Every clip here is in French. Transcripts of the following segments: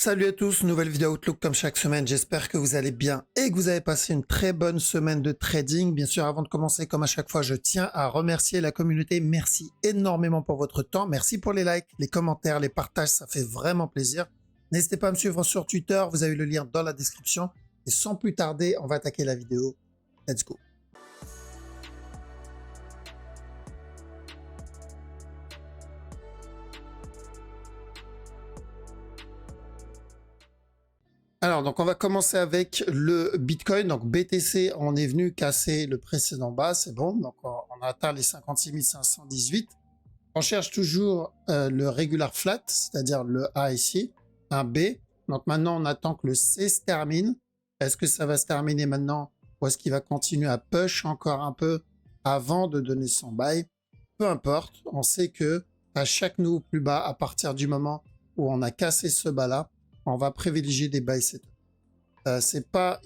Salut à tous, nouvelle vidéo Outlook comme chaque semaine, j'espère que vous allez bien et que vous avez passé une très bonne semaine de trading. Bien sûr, avant de commencer, comme à chaque fois, je tiens à remercier la communauté. Merci énormément pour votre temps, merci pour les likes, les commentaires, les partages, ça fait vraiment plaisir. N'hésitez pas à me suivre sur Twitter, vous avez le lien dans la description. Et sans plus tarder, on va attaquer la vidéo. Let's go. Alors, donc on va commencer avec le Bitcoin. Donc BTC, on est venu casser le précédent bas, c'est bon. Donc on a atteint les 56 518. On cherche toujours le regular flat, c'est-à-dire le A ici, un B. Donc maintenant, on attend que le C se termine. Est-ce que ça va se terminer maintenant ou est-ce qu'il va continuer à push encore un peu avant de donner son buy? Peu importe, on sait que à chaque nouveau plus bas, à partir du moment où on a cassé ce bas-là, on va privilégier des buy setup. C'est pas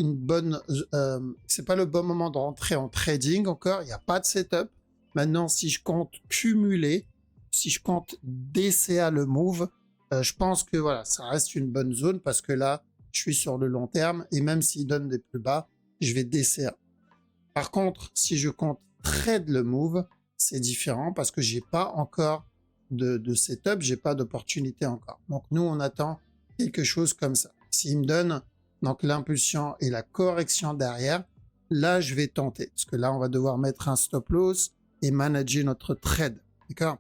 c'est pas le bon moment de rentrer en trading encore. Il n'y a pas de setup. Maintenant, si je compte cumuler, si je compte DCA le move, je pense que voilà, ça reste une bonne zone parce que là, je suis sur le long terme et même s'il donne des plus bas, je vais DCA. Par contre, si je compte trade le move, c'est différent parce que j'ai pas encore de setup, j'ai pas d'opportunité encore. Donc nous, on attend quelque chose comme ça. S'il me donne donc l'impulsion et la correction derrière, là, je vais tenter. Parce que là, on va devoir mettre un stop loss et manager notre trade. D'accord?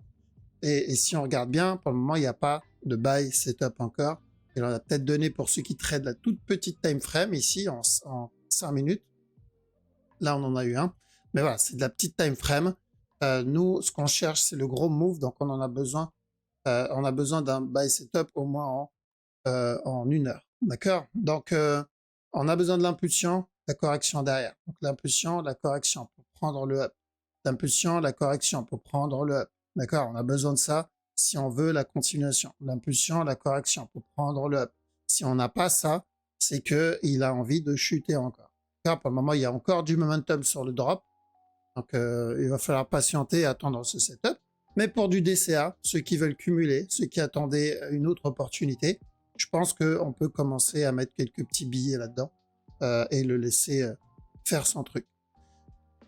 Et si on regarde bien, pour le moment, il n'y a pas de buy setup encore. Et on a peut-être donné pour ceux qui tradent la toute petite time frame ici en 5 minutes. Là, on en a eu un. Mais voilà, c'est de la petite time frame. Nous, ce qu'on cherche, c'est le gros move. Donc, on en a besoin. On a besoin d'un buy setup au moins en 1 heure. D'accord? Donc, on a besoin de l'impulsion, la correction derrière. Donc, l'impulsion, la correction pour prendre le up. L'impulsion, la correction pour prendre le up. D'accord? On a besoin de ça si on veut la continuation. L'impulsion, la correction pour prendre le up. Si on n'a pas ça, c'est qu'il a envie de chuter encore. D'accord? Pour le moment, il y a encore du momentum sur le drop. Donc, il va falloir patienter et attendre ce setup. Mais pour du DCA, ceux qui veulent cumuler, ceux qui attendaient une autre opportunité, je pense qu'on peut commencer à mettre quelques petits billets là-dedans et le laisser faire son truc.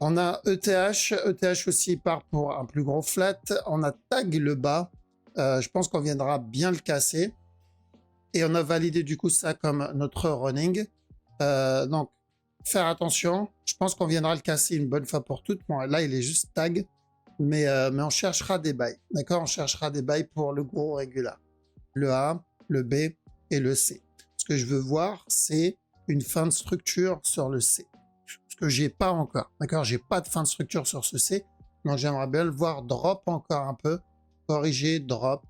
On a ETH. ETH aussi part pour un plus gros flat. On a tag le bas. Je pense qu'on viendra bien le casser. Et on a validé du coup ça comme notre running. Donc, faire attention. Je pense qu'on viendra le casser une bonne fois pour toutes. Bon, là, il est juste tag. Mais on cherchera des bails. D'accord? On cherchera des bails pour le gros régular. Le A, le B et le C. Ce que je veux voir, c'est une fin de structure sur le C. Ce que j'ai pas encore. D'accord? J'ai pas de fin de structure sur ce C. Donc j'aimerais bien le voir drop encore un peu. Corriger, drop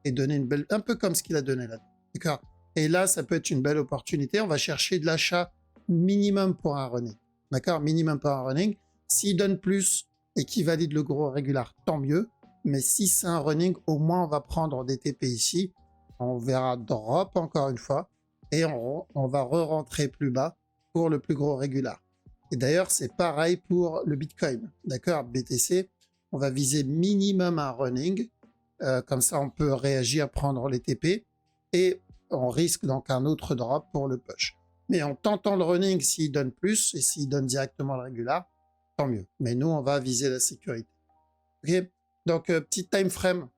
et donner une belle, un peu comme ce qu'il a donné là. D'accord? Et là, ça peut être une belle opportunité. On va chercher de l'achat minimum pour un running. D'accord? Minimum pour un running. S'il donne plus et qu'il valide le gros régular, tant mieux. Mais si c'est un running, au moins on va prendre des TP ici. On verra drop encore une fois. Et on va re-rentrer plus bas pour le plus gros régular. Et d'ailleurs, c'est pareil pour le Bitcoin. D'accord? BTC, on va viser minimum un running. Comme ça, on peut réagir, prendre les TP. Et on risque donc un autre drop pour le push. Mais en tentant le running, s'il donne plus et s'il donne directement le régular, tant mieux. Mais nous, on va viser la sécurité. Ok? Donc, petit time frame.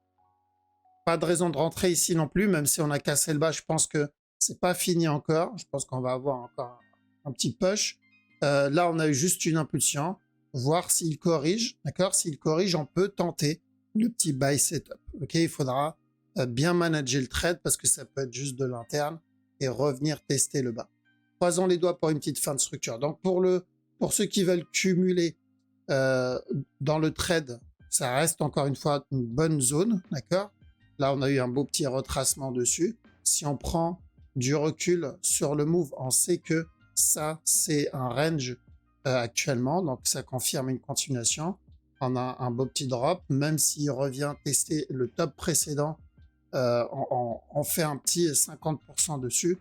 Pas de raison de rentrer ici non plus, même si on a cassé le bas. Je pense que c'est pas fini encore. Je pense qu'on va avoir encore un petit push. Là, on a eu juste une impulsion. Voir s'il corrige. D'accord? S'il corrige, on peut tenter le petit buy setup. Ok? Il faudra bien manager le trade parce que ça peut être juste de l'interne et revenir tester le bas. Croisons les doigts pour une petite fin de structure. Donc, pour ceux qui veulent cumuler dans le trade, ça reste encore une fois une bonne zone, d'accord? Là, on a eu un beau petit retracement dessus. Si on prend du recul sur le move, on sait que ça, c'est un range actuellement, donc ça confirme une continuation. On a un beau petit drop, même s'il revient tester le top précédent, on fait un petit 50% dessus.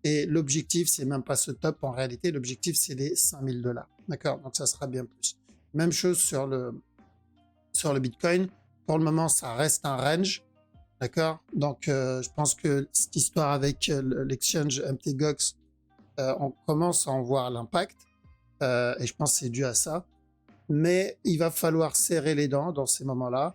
Et l'objectif, c'est même pas ce top en réalité, l'objectif, c'est les 5000 $. D'accord? Donc ça sera bien plus. Même chose sur le Bitcoin. Pour le moment, ça reste un range. D'accord? Donc, je pense que cette histoire avec l'exchange MTGOX, on commence à en voir l'impact. Et je pense que c'est dû à ça. Mais il va falloir serrer les dents dans ces moments-là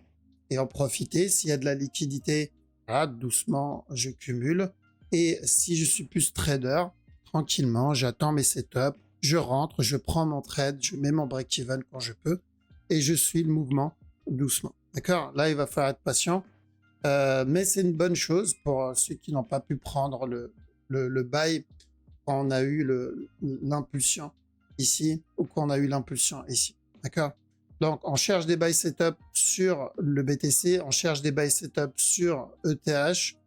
et en profiter. S'il y a de la liquidité, voilà, doucement, je cumule. Et si je suis plus trader, tranquillement, j'attends mes setups, je rentre, je prends mon trade, je mets mon break-even quand je peux et je suis le mouvement doucement. D'accord? Là, il va falloir être patient. Mais c'est une bonne chose pour ceux qui n'ont pas pu prendre le buy quand on a eu l'impulsion ici ou quand on a eu l'impulsion ici. D'accord? Donc, on cherche des buy setup sur le BTC, on cherche des buy setup sur ETH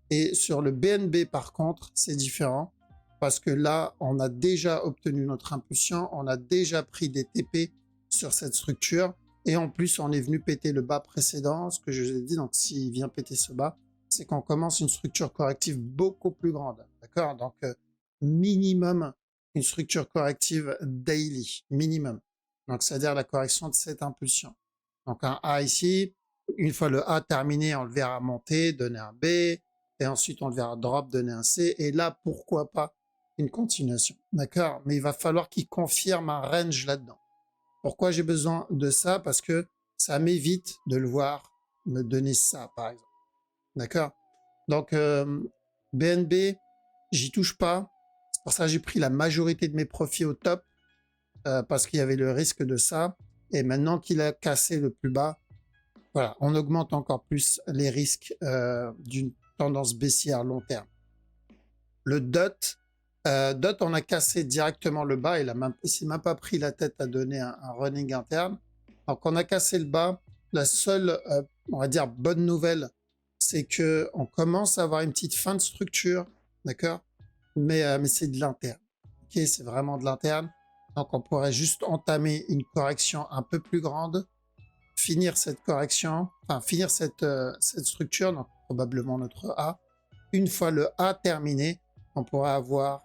et sur le BNB, par contre, c'est différent parce que là, on a déjà obtenu notre impulsion, on a déjà pris des TP sur cette structure et en plus, on est venu péter le bas précédent, ce que je vous ai dit. Donc, s'il vient péter ce bas, c'est qu'on commence une structure corrective beaucoup plus grande. D'accord? Donc, minimum une structure corrective daily, minimum. Donc, c'est-à-dire la correction de cette impulsion. Donc, un A ici, une fois le A terminé, on le verra monter, donner un B, et ensuite on le verra drop, donner un C, et là, pourquoi pas une continuation. D'accord? Mais il va falloir qu'il confirme un range là-dedans. Pourquoi j'ai besoin de ça? Parce que ça m'évite de le voir me donner ça, par exemple. D'accord? Donc, BNB, j'y touche pas. C'est pour ça que j'ai pris la majorité de mes profits au top, parce qu'il y avait le risque de ça. Et maintenant qu'il a cassé le plus bas, voilà, on augmente encore plus les risques d'une tendance baissière long terme. Le DOT, on a cassé directement le bas. Il s'est même pas pris la tête à donner un running interne. Donc, on a cassé le bas. La seule, on va dire, bonne nouvelle, c'est que on commence à avoir une petite fin de structure, d'accord? Mais c'est de l'interne. Ok, c'est vraiment de l'interne. Donc, on pourrait juste entamer une correction un peu plus grande, finir cette correction, enfin finir cette structure, donc probablement notre A. Une fois le A terminé, on pourra avoir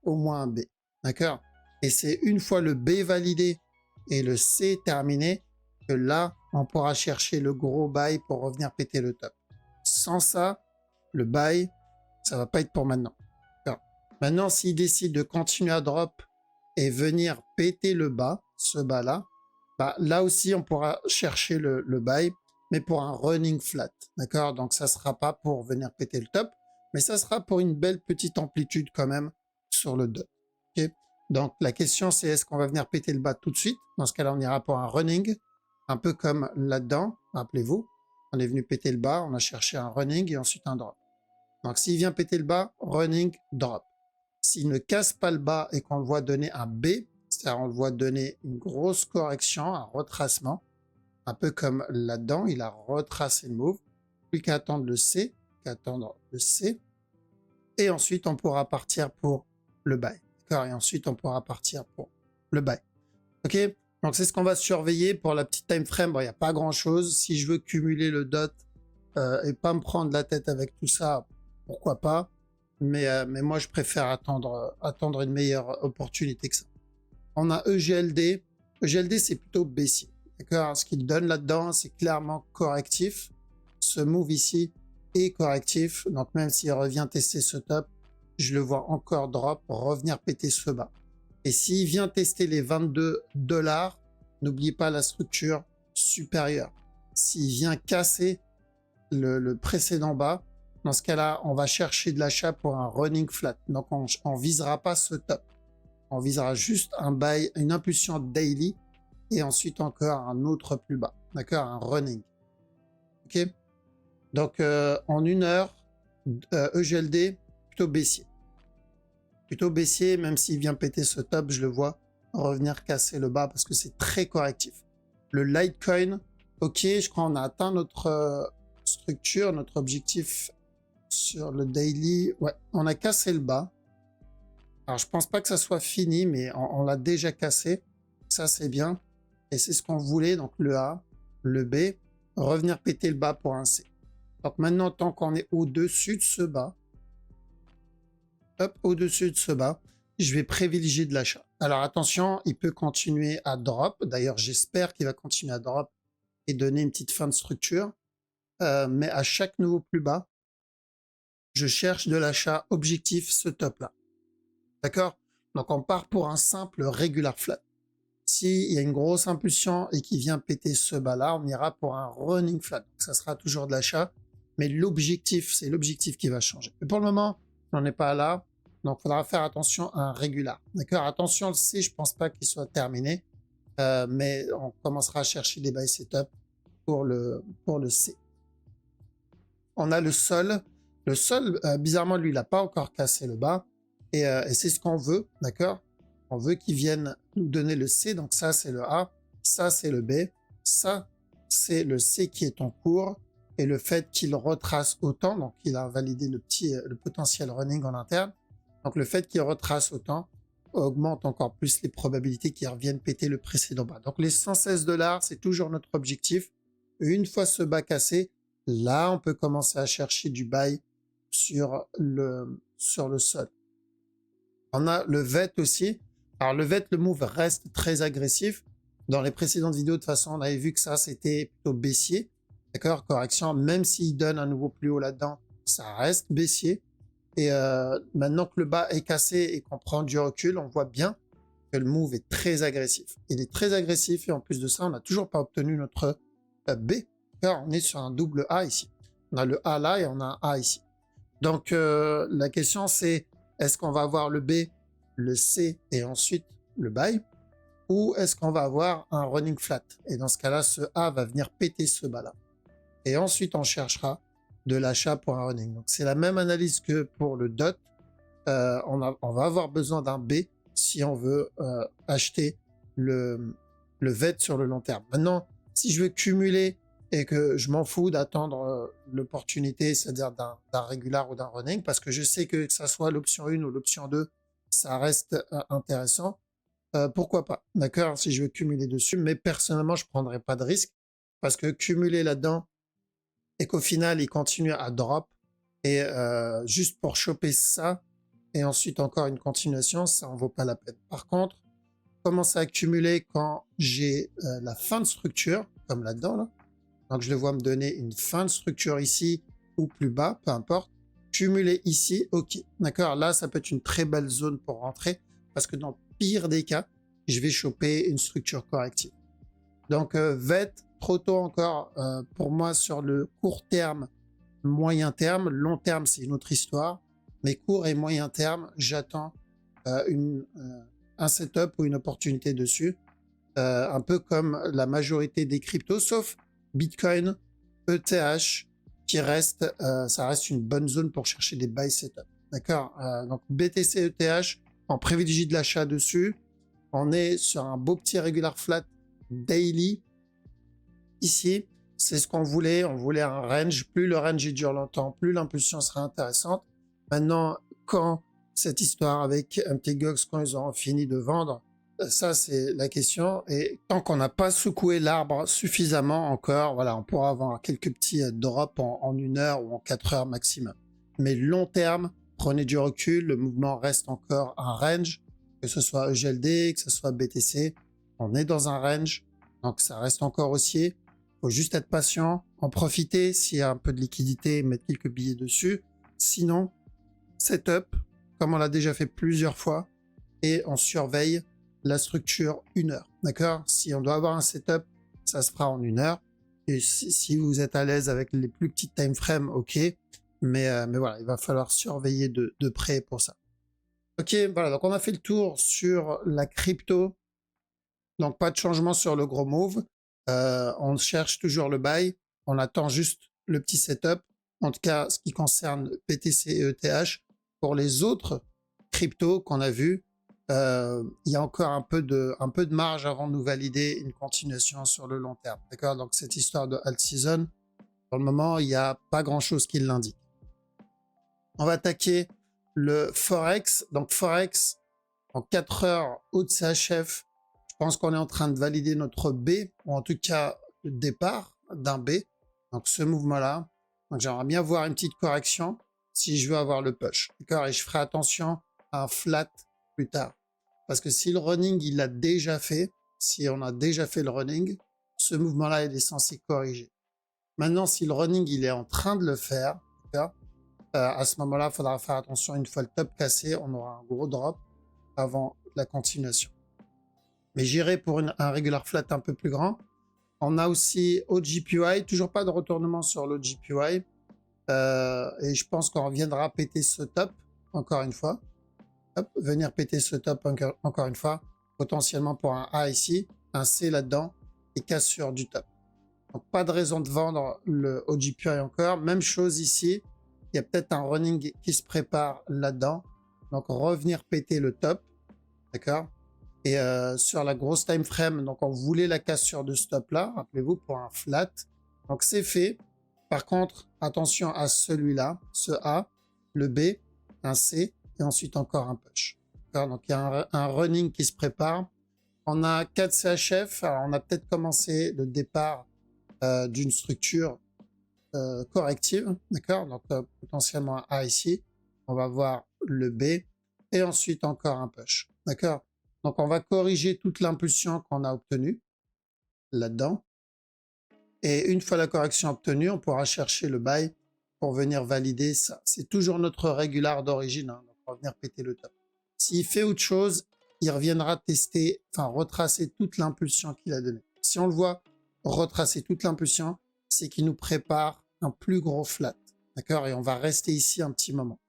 au moins un B. D'accord? Et c'est une fois le B validé et le C terminé que là, on pourra chercher le gros buy pour revenir péter le top. Sans ça, le buy, ça va pas être pour maintenant. Alors, maintenant, s'il décide de continuer à drop et venir péter le bas, ce bas-là, bah, là aussi, on pourra chercher le buy, mais pour un running flat. D'accord? Donc, ça sera pas pour venir péter le top, mais ça sera pour une belle petite amplitude quand même sur le 2. Okay? Donc, la question, c'est est-ce qu'on va venir péter le bas tout de suite? Dans ce cas-là, on ira pour un running, un peu comme là-dedans. Rappelez-vous, on est venu péter le bas, on a cherché un running et ensuite un drop. Donc, s'il vient péter le bas, running, drop. S'il ne casse pas le bas et qu'on le voit donner un B, c'est-à-dire on le voit donner une grosse correction, un retracement, un peu comme là-dedans, il a retracé le move, plus qu'à attendre le C, et ensuite on pourra partir pour le buy. D'accord? Et ensuite on pourra partir pour le buy. Ok? Donc c'est ce qu'on va surveiller pour la petite time frame. Bon, il n'y a pas grand-chose. Si je veux cumuler le dot et pas me prendre la tête avec tout ça, pourquoi pas? Mais moi je préfère attendre une meilleure opportunité que ça. On a EGLD. EGLD c'est plutôt baissier. D'accord? Ce qu'il donne là-dedans, c'est clairement correctif. Ce move ici est correctif. Donc même s'il revient tester ce top, je le vois encore drop, revenir péter ce bas. Et s'il vient tester les 22 $, n'oubliez pas la structure supérieure. S'il vient casser le précédent bas, dans ce cas-là, on va chercher de l'achat pour un running flat. Donc on visera pas ce top. On visera juste un buy, une impulsion daily et ensuite encore un autre plus bas. D'accord? Un running. Ok? Donc en une heure, EGLD, plutôt baissier. Plutôt baissier, même s'il vient péter ce top, je le vois revenir casser le bas parce que c'est très correctif. Le Litecoin, ok, je crois qu'on a atteint notre structure, notre objectif sur le daily. Ouais, on a cassé le bas. Alors, je pense pas que ça soit fini, mais on l'a déjà cassé. Ça, c'est bien. Et c'est ce qu'on voulait, donc le A, le B, revenir péter le bas pour un C. Donc maintenant, tant qu'on est au-dessus de ce bas, hop, au-dessus de ce bas, je vais privilégier de l'achat. Alors attention, il peut continuer à drop. D'ailleurs, j'espère qu'il va continuer à drop et donner une petite fin de structure. mais à chaque nouveau plus bas, je cherche de l'achat objectif ce top-là. D'accord? Donc on part pour un simple regular flat. S'il y a une grosse impulsion et qui vient péter ce bas-là, on ira pour un running flat. Donc ça sera toujours de l'achat, mais l'objectif, c'est l'objectif qui va changer. Mais pour le moment, on n'en est pas là, donc il faudra faire attention à un régular. D'accord? Attention, le C, je pense pas qu'il soit terminé, mais on commencera à chercher des buy setup pour le C. On a le sol. Le sol, bizarrement, lui, il n'a pas encore cassé le bas, et c'est ce qu'on veut, d'accord? On veut qu'il vienne nous donner le C, donc ça c'est le A, ça c'est le B, ça c'est le C qui est en cours, et le fait qu'il retrace autant, donc il a validé le potentiel running en interne, donc le fait qu'il retrace autant augmente encore plus les probabilités qu'il revienne péter le précédent bas. Donc les 116 $, c'est toujours notre objectif. Une fois ce bas cassé, là on peut commencer à chercher du buy sur le sol. On a le VET aussi. Alors le VET, le move reste très agressif. Dans les précédentes vidéos, de toute façon, on avait vu que ça, c'était plutôt baissier. D'accord? Correction, même s'il donne un nouveau plus haut là-dedans, ça reste baissier. Et maintenant que le bas est cassé et qu'on prend du recul, on voit bien que le move est très agressif. Il est très agressif et en plus de ça, on n'a toujours pas obtenu notre B. Car on est sur un double A ici. On a le A là et on a un A ici. Donc la question c'est, est-ce qu'on va avoir le B, le C et ensuite le buy, ou est-ce qu'on va avoir un running flat? Et dans ce cas-là, ce A va venir péter ce bas-là. Et ensuite, on cherchera de l'achat pour un running. Donc c'est la même analyse que pour le DOT. On va avoir besoin d'un B si on veut acheter le VET sur le long terme. Maintenant, si je veux cumuler et que je m'en fous d'attendre l'opportunité, c'est-à-dire d'un régular ou d'un running, parce que je sais que ça soit l'option 1 ou l'option 2, ça reste intéressant. Pourquoi pas? D'accord, si je veux cumuler dessus, mais personnellement, je prendrai pas de risque, parce que cumuler là-dedans et qu'au final, il continue à drop, et juste pour choper ça, et ensuite encore une continuation, ça en vaut pas la peine. Par contre, commencer à accumuler quand j'ai la fin de structure, comme là-dedans, là. Donc je le vois me donner une fin de structure ici ou plus bas, peu importe. Cumuler ici, ok. D'accord, là ça peut être une très belle zone pour rentrer parce que dans le pire des cas, je vais choper une structure corrective. Donc VET, trop tôt encore pour moi sur le court terme, moyen terme. Long terme, c'est une autre histoire. Mais court et moyen terme, j'attends un setup ou une opportunité dessus. Un peu comme la majorité des cryptos, sauf Bitcoin, ETH, qui reste, ça reste une bonne zone pour chercher des buy setup. D'accord? Donc BTC, ETH, on privilégie de l'achat dessus. On est sur un beau petit regular flat daily. Ici, c'est ce qu'on voulait. On voulait un range. Plus le range dure longtemps, plus l'impulsion sera intéressante. Maintenant, quand cette histoire avec MTGOX, quand ils auront fini de vendre, ça, c'est la question. Et tant qu'on n'a pas secoué l'arbre suffisamment encore, voilà, on pourra avoir quelques petits drops en 1 heure ou en 4 heures maximum. Mais long terme, prenez du recul. Le mouvement reste encore un range, que ce soit EGLD, que ce soit BTC. On est dans un range, donc ça reste encore haussier. Faut juste être patient, en profiter s'il y a un peu de liquidité, mettre quelques billets dessus. Sinon, setup, comme on l'a déjà fait plusieurs fois, et on surveille la structure 1 heure. D'accord? Si on doit avoir un setup, ça se fera en 1 heure. Et si vous êtes à l'aise avec les plus petites time frames, ok. Mais voilà, il va falloir surveiller de près pour ça. Ok, voilà, donc on a fait le tour sur la crypto. Donc pas de changement sur le gros move. On cherche toujours le buy. On attend juste le petit setup. En tout cas, ce qui concerne BTC et ETH. Pour les autres cryptos qu'on a vus, il y a encore un peu de marge avant de nous valider une continuation sur le long terme. D'accord? Donc cette histoire de alt season, pour le moment, il n'y a pas grand-chose qui l'indique. On va attaquer le Forex. Donc Forex, en 4 heures haut de CHF, je pense qu'on est en train de valider notre B, ou en tout cas le départ d'un B. Donc ce mouvement-là. Donc j'aimerais bien voir une petite correction si je veux avoir le push. D'accord? Et je ferai attention à un flat plus tard. Parce que si le running, il l'a déjà fait, si on a déjà fait le running, ce mouvement-là, il est censé corriger. Maintenant, si le running, il est en train de le faire, d'accord, à ce moment-là, il faudra faire attention. Une fois le top cassé, on aura un gros drop avant la continuation. Mais j'irai pour un regular flat un peu plus grand. On a aussi OGPY, toujours pas de retournement sur l'OGPY. Et je pense qu'on reviendra péter ce top encore une fois. Hop, venir péter ce top encore une fois. Potentiellement pour un A ici, un C là-dedans et cassure du top. Donc pas de raison de vendre le OGPY encore. Même chose ici. Il y a peut-être un running qui se prépare là-dedans. Donc revenir péter le top. D'accord. Et sur la grosse time frame, donc on voulait la cassure de stop là, rappelez-vous, pour un flat. Donc c'est fait. Par contre, attention à celui-là, ce A, le B, un C, et ensuite encore un push. Donc il y a un running qui se prépare. On a 4 CHF. Alors on a peut-être commencé le départ d'une structure corrective. D'accord. Donc potentiellement un A ici. On va voir le B, et ensuite encore un push. D'accord. Donc, on va corriger toute l'impulsion qu'on a obtenue là-dedans. Et une fois la correction obtenue, on pourra chercher le buy pour venir valider ça. C'est toujours notre régular d'origine. Hein, donc, on va venir péter le top. S'il fait autre chose, il reviendra tester, enfin retracer toute l'impulsion qu'il a donnée. Si on le voit retracer toute l'impulsion, c'est qu'il nous prépare un plus gros flat. D'accord. Et on va rester ici un petit moment.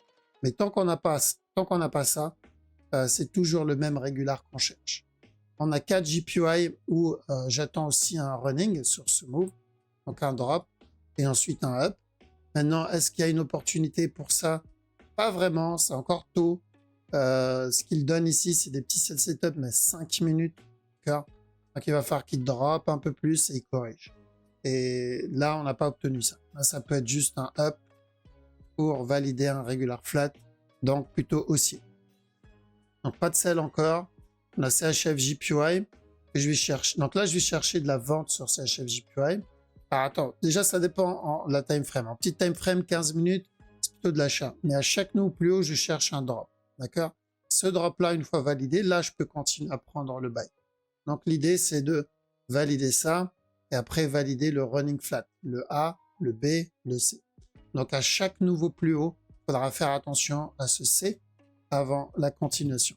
Mais tant qu'on n'a pas ça, c'est toujours le même régular qu'on cherche. On a 4 GPY où j'attends aussi un running sur ce move, donc un drop et ensuite un up. Maintenant, est-ce qu'il y a une opportunité pour ça? Pas vraiment, c'est encore tôt. Ce qu'il donne ici, c'est des petits sell setup, mais 5 minutes. Donc il va falloir qu'il drop un peu plus et il corrige. Et là, on n'a pas obtenu ça. Là, ça peut être juste un up pour valider un regular flat, donc plutôt haussier. Donc pas de sell encore. On a CHF JPY que je vais chercher. Donc là, je vais chercher de la vente sur CHF JPY. Alors attends, déjà ça dépend en la time frame. En petite time frame, 15 minutes, c'est plutôt de l'achat. Mais à chaque nœud plus haut, je cherche un drop. D'accord. Ce drop-là, une fois validé, là, je peux continuer à prendre le buy. Donc l'idée, c'est de valider ça et après valider le running flat. Le A, le B, le C. Donc à chaque nouveau plus haut, il faudra faire attention à ce C avant la continuation.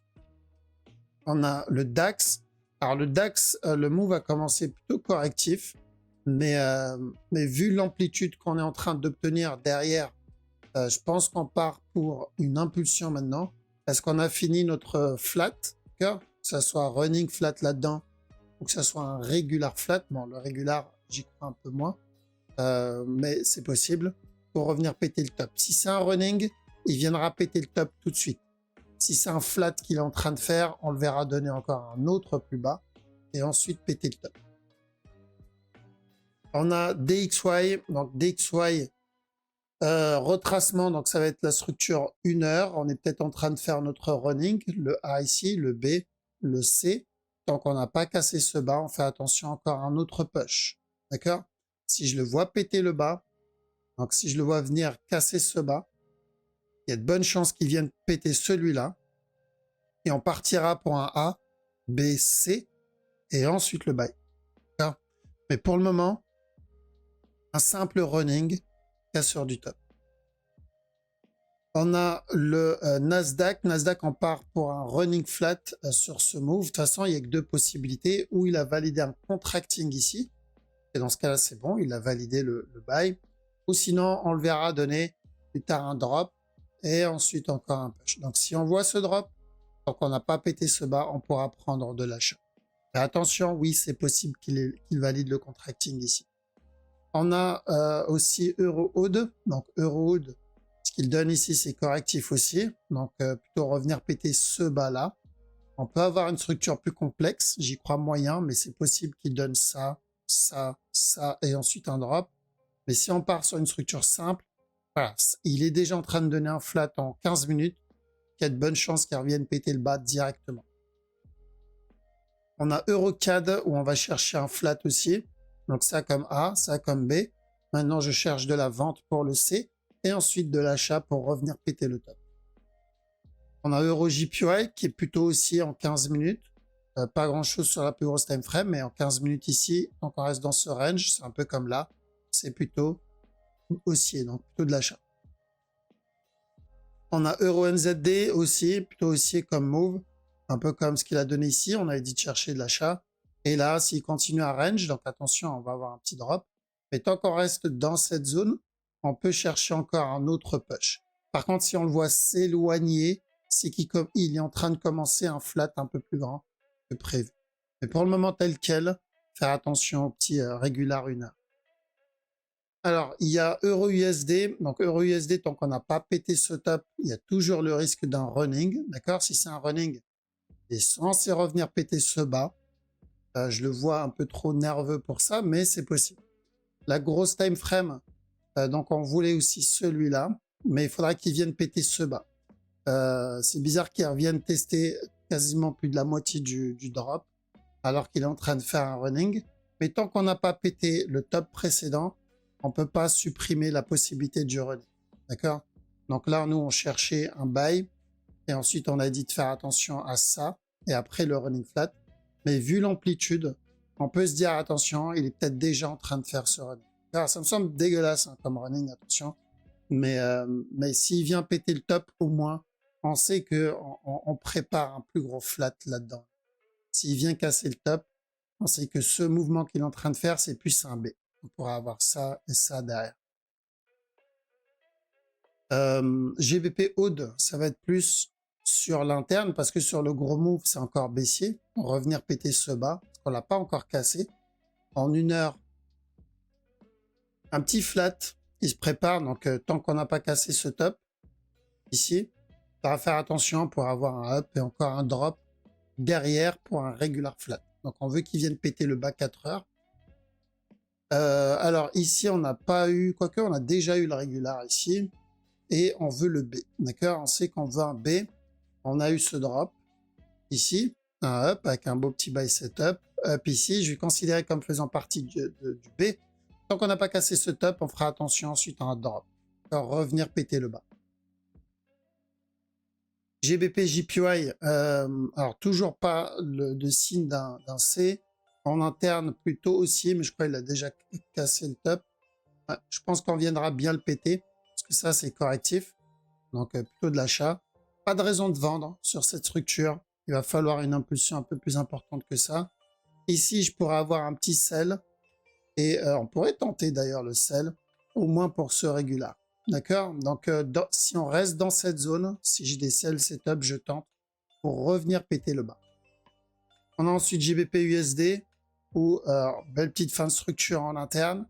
On a le DAX. Alors le DAX, le move a commencé plutôt correctif, mais vu l'amplitude qu'on est en train d'obtenir derrière, je pense qu'on part pour une impulsion maintenant. Est-ce qu'on a fini notre flat, que ça soit running flat là-dedans ou que ça soit un regular flat? Bon, le regular, j'y crois un peu moins, mais c'est possible pour revenir péter le top. Si c'est un running, il viendra péter le top tout de suite. Si c'est un flat qu'il est en train de faire, on le verra donner encore un autre plus bas et ensuite péter le top. On a DXY, donc DXY retracement, donc ça va être la structure 1 heure. On est peut-être en train de faire notre running, le A ici, le B, le C. Tant qu'on n'a pas cassé ce bas, on fait attention encore à un autre push. D'accord? Si je le vois péter le bas, donc si je le vois venir casser ce bas, il y a de bonnes chances qu'il vienne péter celui-là. Et on partira pour un A, B, C, et ensuite le buy. Mais pour le moment, un simple running, cassure du top. On a le Nasdaq. Nasdaq, on part pour un running flat sur ce move. De toute façon, il n'y a que deux possibilités. Ou il a validé un contracting ici. Et dans ce cas-là, c'est bon, il a validé le buy. Ou sinon, on le verra donner plus tard un drop. Et ensuite encore un push. Donc si on voit ce drop, tant qu'on n'a pas pété ce bas, on pourra prendre de l'achat. Mais attention, oui, c'est possible qu'il valide le contracting ici. On a aussi EuroHood. Donc EuroHood, ce qu'il donne ici, c'est correctif aussi. Donc plutôt revenir péter ce bas-là. On peut avoir une structure plus complexe, j'y crois moyen, mais c'est possible qu'il donne ça, ça, ça, et ensuite un drop. Mais si on part sur une structure simple, voilà, il est déjà en train de donner un flat en 15 minutes, il y a de bonnes chances qu'il revienne péter le bas directement. On a EuroCAD où on va chercher un flat aussi. Donc ça comme A, ça comme B. Maintenant, je cherche de la vente pour le C et ensuite de l'achat pour revenir péter le top. On a EuroJPY qui est plutôt aussi en 15 minutes. Pas grand chose sur la plus grosse time frame, mais en 15 minutes ici, donc on reste dans ce range. C'est un peu comme là. c'est plutôt haussier, donc plutôt de l'achat. On a EURNZD aussi, plutôt haussier comme move, un peu comme ce qu'il a donné ici. On avait dit de chercher de l'achat. Et là, s'il continue à range, donc attention, on va avoir un petit drop. Mais tant qu'on reste dans cette zone, on peut chercher encore un autre push. Par contre, si on le voit s'éloigner, c'est qu'il est en train de commencer un flat un peu plus grand que prévu. Mais pour le moment tel quel, faire attention au petit régular 1 heure. Alors, il y a EURUSD. Donc, EURUSD, tant qu'on n'a pas pété ce top, il y a toujours le risque d'un running. D'accord? Si c'est un running, il est censé revenir péter ce bas. Je le vois un peu trop nerveux pour ça, mais c'est possible. La grosse time frame, donc on voulait aussi celui-là, mais il faudra qu'il vienne péter ce bas. C'est bizarre qu'il revienne tester quasiment plus de la moitié du drop, alors qu'il est en train de faire un running. Mais tant qu'on n'a pas pété le top précédent, on peut pas supprimer la possibilité du running. D'accord? Donc là, nous, on cherchait un buy, et ensuite on a dit de faire attention à ça, et après le running flat. Mais vu l'amplitude, on peut se dire attention, il est peut-être déjà en train de faire ce running. Alors, ça me semble dégueulasse hein, comme running, attention. Mais s'il vient péter le top, au moins, on sait qu'on prépare un plus gros flat là-dedans. S'il vient casser le top, on sait que ce mouvement qu'il est en train de faire, c'est plus un B. On pourra avoir ça et ça derrière. GBP Aude, ça va être plus sur l'interne parce que sur le gros move, c'est encore baissier. Revenir péter ce bas, parce qu'on l'a pas encore cassé. En 1 heure, un petit flat qui se prépare. Donc, tant qu'on n'a pas cassé ce top, ici, il faudra faire attention pour avoir un up et encore un drop derrière pour un regular flat. Donc, on veut qu'il vienne péter le bas 4 heures. Alors, ici, on n'a pas eu, quoique, on a déjà eu le regular ici. Et on veut le B. D'accord? On sait qu'on veut un B. On a eu ce drop ici, un up avec un beau petit buy setup. Up ici, je vais considérer comme faisant partie du B. Tant qu'on n'a pas cassé ce top, on fera attention ensuite à un drop. Alors, revenir péter le bas. GBP JPY, alors toujours pas de signe d'un C. En interne, plutôt haussier, mais je crois qu'il a déjà cassé le top. Ouais, je pense qu'on viendra bien le péter, parce que ça, c'est correctif. Donc, plutôt de l'achat. Pas de raison de vendre sur cette structure. Il va falloir une impulsion un peu plus importante que ça. Ici, je pourrais avoir un petit sell. Et on pourrait tenter d'ailleurs le sell, au moins pour ce régular. D'accord? Donc, si on reste dans cette zone, si j'ai des sell setup, je tente pour revenir péter le bas. On a ensuite GBP USD, ou belle petite fin de structure en interne.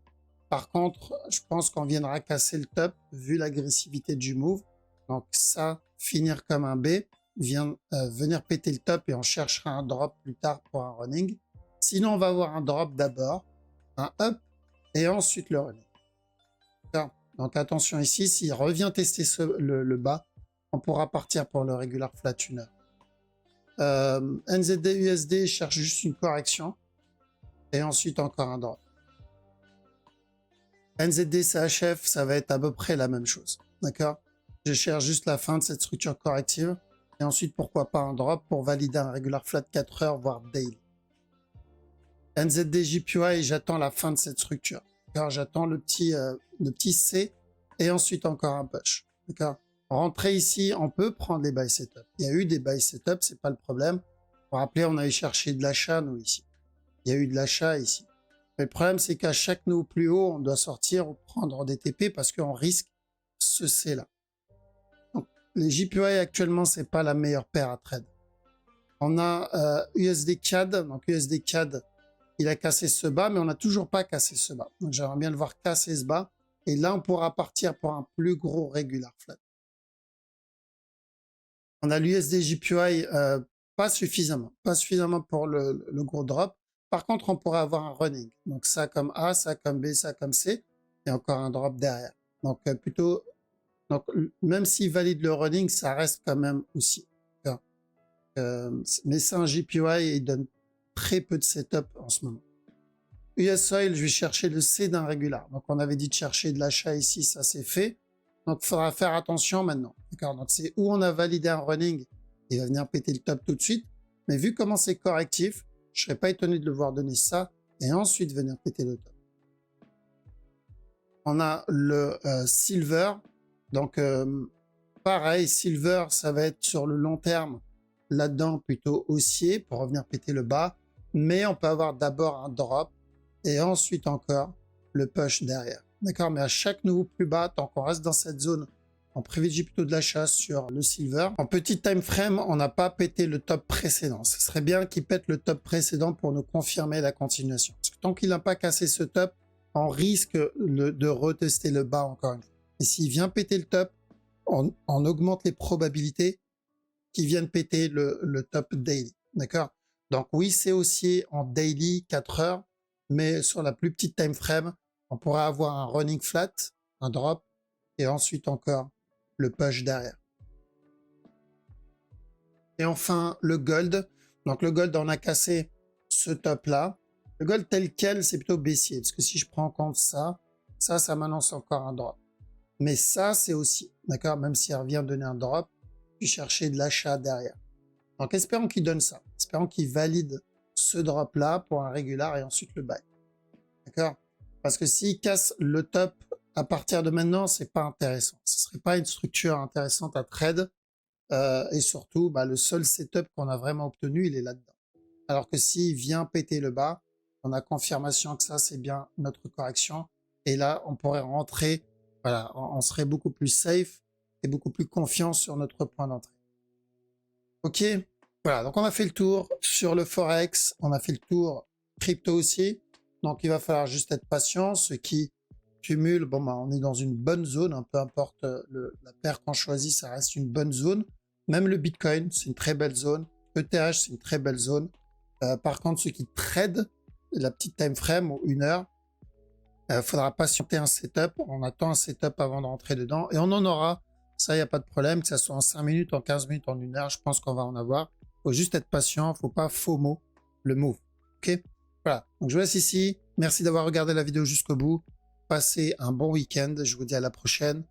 Par contre, je pense qu'on viendra casser le top, vu l'agressivité du move. Donc ça, finir comme un B, venir péter le top et on cherchera un drop plus tard pour un running. Sinon, on va avoir un drop d'abord, un up et ensuite le running. Donc attention ici, s'il revient tester le bas, on pourra partir pour le regular flat 1 heure. NZD USD cherche juste une correction et ensuite encore un drop. NZD CHF, ça va être à peu près la même chose. D'accord? Je cherche juste la fin de cette structure corrective. Et ensuite, pourquoi pas un drop pour valider un regular flat 4 heures, voire daily. NZD JPY, j'attends la fin de cette structure. J'attends le petit C et ensuite encore un push. D'accord? Rentrer ici, on peut prendre les buy setup. Il y a eu des buy setup, c'est pas le problème. Vous vous rappelez, on avait cherché de l'achat, nous, ici. Il y a eu de l'achat ici. Mais le problème, c'est qu'à chaque nœud plus haut, on doit sortir ou prendre des TP parce qu'on risque ce C-là. Donc, les JPY actuellement, c'est pas la meilleure paire à trade. On a USD CAD. Donc, USD CAD, il a cassé ce bas, mais on n'a toujours pas cassé ce bas. Donc, j'aimerais bien le voir casser ce bas. Et là, on pourra partir pour un plus gros regular flat. On a l'USD JPY pas suffisamment. Pas suffisamment pour le gros drop. Par contre, on pourrait avoir un running. Donc ça comme A, ça comme B, ça comme C. Et encore un drop derrière. Donc plutôt... Donc même s'il valide le running, ça reste quand même aussi. Mais c'est un JPY et il donne très peu de setup en ce moment. US Oil, je vais chercher le C d'un régular. Donc on avait dit de chercher de l'achat ici, ça c'est fait. Donc il faudra faire attention maintenant. D'accord? Donc c'est où on a validé un running, il va venir péter le top tout de suite. Mais vu comment c'est correctif, je serais pas étonné de le voir donner ça et ensuite venir péter le top. on a le silver. Donc, pareil, silver, ça va être sur le long terme, là-dedans plutôt haussier pour revenir péter le bas. Mais on peut avoir d'abord un drop et ensuite encore le push derrière. D'accord? Mais à chaque nouveau plus bas, tant qu'on reste dans cette zone, on privilégie plutôt de l'achat sur le silver. En petit time frame, on n'a pas pété le top précédent. Ce serait bien qu'il pète le top précédent pour nous confirmer la continuation. Parce que tant qu'il n'a pas cassé ce top, on risque de retester le bas encore une fois. Et s'il vient péter le top, on augmente les probabilités qu'il vienne péter le top daily. D'accord? Donc oui, c'est aussi en daily 4 heures, mais sur la plus petite time frame, on pourra avoir un running flat, un drop, et ensuite encore le push derrière. Et enfin, le gold. Donc le gold, on a cassé ce top-là. Le gold tel quel, c'est plutôt baissier, parce que si je prends en compte ça m'annonce encore un drop. Mais ça, c'est aussi, d'accord, même s'il revient donner un drop, puis chercher de l'achat derrière. Donc espérons qu'il donne ça. Espérons qu'il valide ce drop-là pour un régular et ensuite le buy. D'accord? Parce que s'il casse le top à partir de maintenant, c'est pas intéressant. Ce serait pas une structure intéressante à trade. Et surtout, le seul setup qu'on a vraiment obtenu, il est là-dedans. Alors que s'il vient péter le bas, on a confirmation que ça, c'est bien notre correction. Et là, on pourrait rentrer, voilà, on serait beaucoup plus safe et beaucoup plus confiant sur notre point d'entrée. Ok, voilà, donc on a fait le tour sur le Forex, on a fait le tour crypto aussi. Donc il va falloir juste être patient. Ceux qui cumulent, on est dans une bonne zone, hein, peu importe la paire qu'on choisit, ça reste une bonne zone. Même le Bitcoin, c'est une très belle zone. ETH, c'est une très belle zone. Par contre, ceux qui tradent la petite time frame ou 1 heure, faudra patienter un setup. On attend un setup avant de rentrer dedans et on en aura. Ça, il n'y a pas de problème, que ça soit en 5 minutes, en 15 minutes, en 1 heure, je pense qu'on va en avoir. Faut juste être patient, faut pas FOMO le move. Ok? Voilà. Donc, je vous laisse ici. Merci d'avoir regardé la vidéo jusqu'au bout. Passez un bon week-end. Je vous dis à la prochaine.